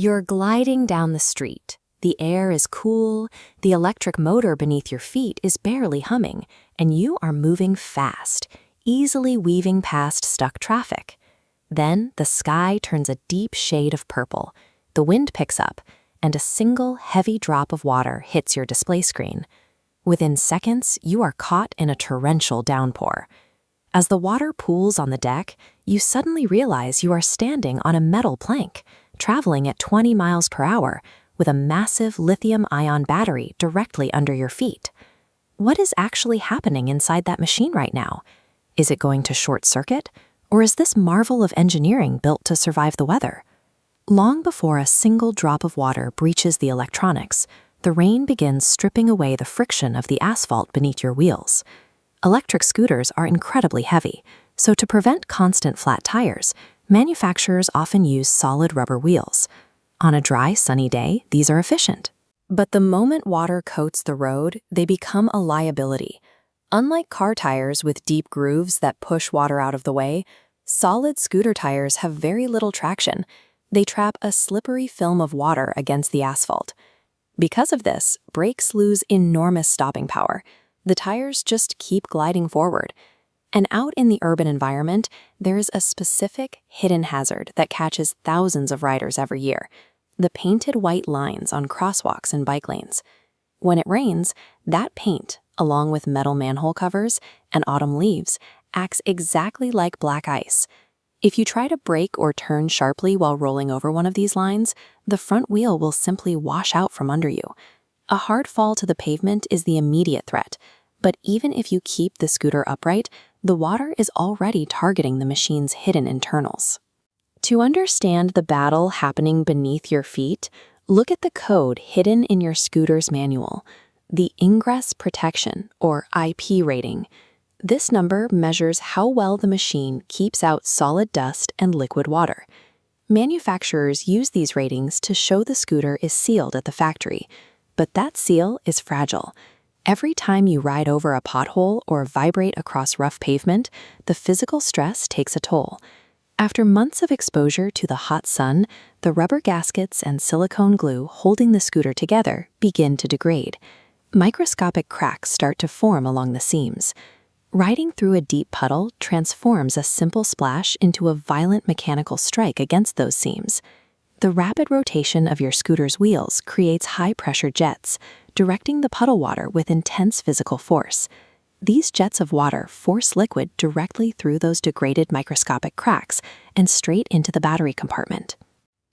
You're gliding down the street. The air is cool, the electric motor beneath your feet is barely humming, and you are moving fast, easily weaving past stuck traffic. Then the sky turns a deep shade of purple, the wind picks up, and a single heavy drop of water hits your display screen. Within seconds, you are caught in a torrential downpour. As the water pools on the deck, you suddenly realize you are standing on a metal plank, traveling at 20 miles per hour, with a massive lithium-ion battery directly under your feet. What is actually happening inside that machine right now? Is it going to short circuit? Or is this marvel of engineering built to survive the weather? Long before a single drop of water breaches the electronics, the rain begins stripping away the friction of the asphalt beneath your wheels. Electric scooters are incredibly heavy, so to prevent constant flat tires, manufacturers often use solid rubber wheels. On a dry, sunny day, these are efficient. But the moment water coats the road, they become a liability. Unlike car tires with deep grooves that push water out of the way, solid scooter tires have very little traction. They trap a slippery film of water against the asphalt. Because of this, brakes lose enormous stopping power. The tires just keep gliding forward. And out in the urban environment, there is a specific hidden hazard that catches thousands of riders every year: the painted white lines on crosswalks and bike lanes. When it rains, that paint, along with metal manhole covers and autumn leaves, acts exactly like black ice. If you try to brake or turn sharply while rolling over one of these lines, the front wheel will simply wash out from under you. A hard fall to the pavement is the immediate threat, but even if you keep the scooter upright, the water is already targeting the machine's hidden internals. To understand the battle happening beneath your feet, look at the code hidden in your scooter's manual, the Ingress Protection, or IP rating. This number measures how well the machine keeps out solid dust and liquid water. Manufacturers use these ratings to show the scooter is sealed at the factory, but that seal is fragile. Every time you ride over a pothole or vibrate across rough pavement, the physical stress takes a toll. After months of exposure to the hot sun, the rubber gaskets and silicone glue holding the scooter together begin to degrade. Microscopic cracks start to form along the seams. Riding through a deep puddle transforms a simple splash into a violent mechanical strike against those seams. The rapid rotation of your scooter's wheels creates high-pressure jets, directing the puddle water with intense physical force. These jets of water force liquid directly through those degraded microscopic cracks and straight into the battery compartment.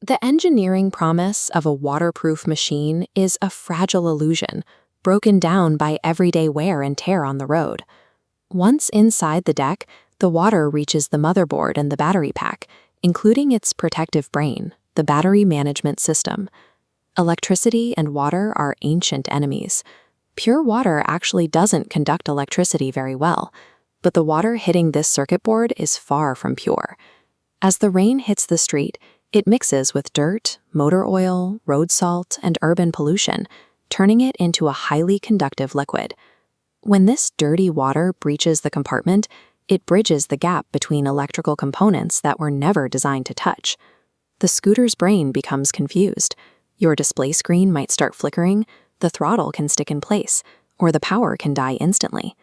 The engineering promise of a waterproof machine is a fragile illusion, broken down by everyday wear and tear on the road. Once inside the deck, the water reaches the motherboard and the battery pack, including its protective brain, the battery management system. Electricity and water are ancient enemies. Pure water actually doesn't conduct electricity very well, but the water hitting this circuit board is far from pure. As the rain hits the street, it mixes with dirt, motor oil, road salt, and urban pollution, turning it into a highly conductive liquid. When this dirty water breaches the compartment, it bridges the gap between electrical components that were never designed to touch. The scooter's brain becomes confused. Your display screen might start flickering, the throttle can stick in place, or the power can die instantly.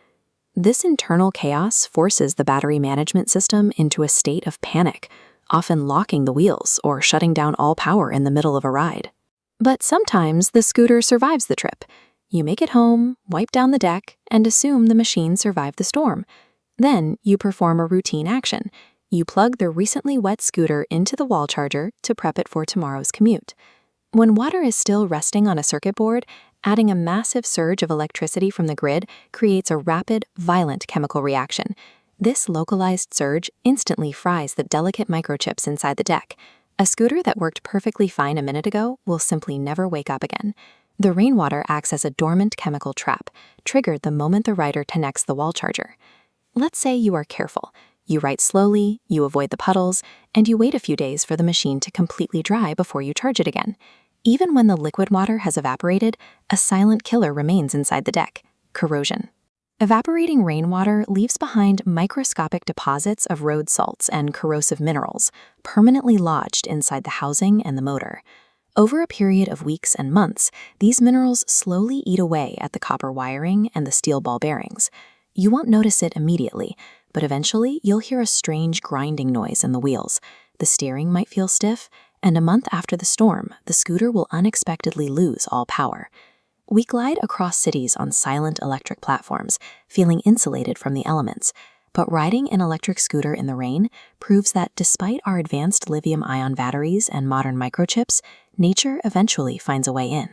This internal chaos forces the battery management system into a state of panic, often locking the wheels or shutting down all power in the middle of a ride. But sometimes the scooter survives the trip. You make it home, wipe down the deck, and assume the machine survived the storm. Then you perform a routine action. You plug the recently wet scooter into the wall charger to prep it for tomorrow's commute. When water is still resting on a circuit board, adding a massive surge of electricity from the grid creates a rapid, violent chemical reaction. This localized surge instantly fries the delicate microchips inside the deck. A scooter that worked perfectly fine a minute ago will simply never wake up again. The rainwater acts as a dormant chemical trap, triggered the moment the rider connects the wall charger. Let's say you are careful. You ride slowly, you avoid the puddles, and you wait a few days for the machine to completely dry before you charge it again. Even when the liquid water has evaporated, a silent killer remains inside the deck: corrosion. Evaporating rainwater leaves behind microscopic deposits of road salts and corrosive minerals, permanently lodged inside the housing and the motor. Over a period of weeks and months, these minerals slowly eat away at the copper wiring and the steel ball bearings. You won't notice it immediately, but eventually you'll hear a strange grinding noise in the wheels. The steering might feel stiff, and a month after the storm, the scooter will unexpectedly lose all power. We glide across cities on silent electric platforms, feeling insulated from the elements. But riding an electric scooter in the rain proves that despite our advanced lithium-ion batteries and modern microchips, nature eventually finds a way in.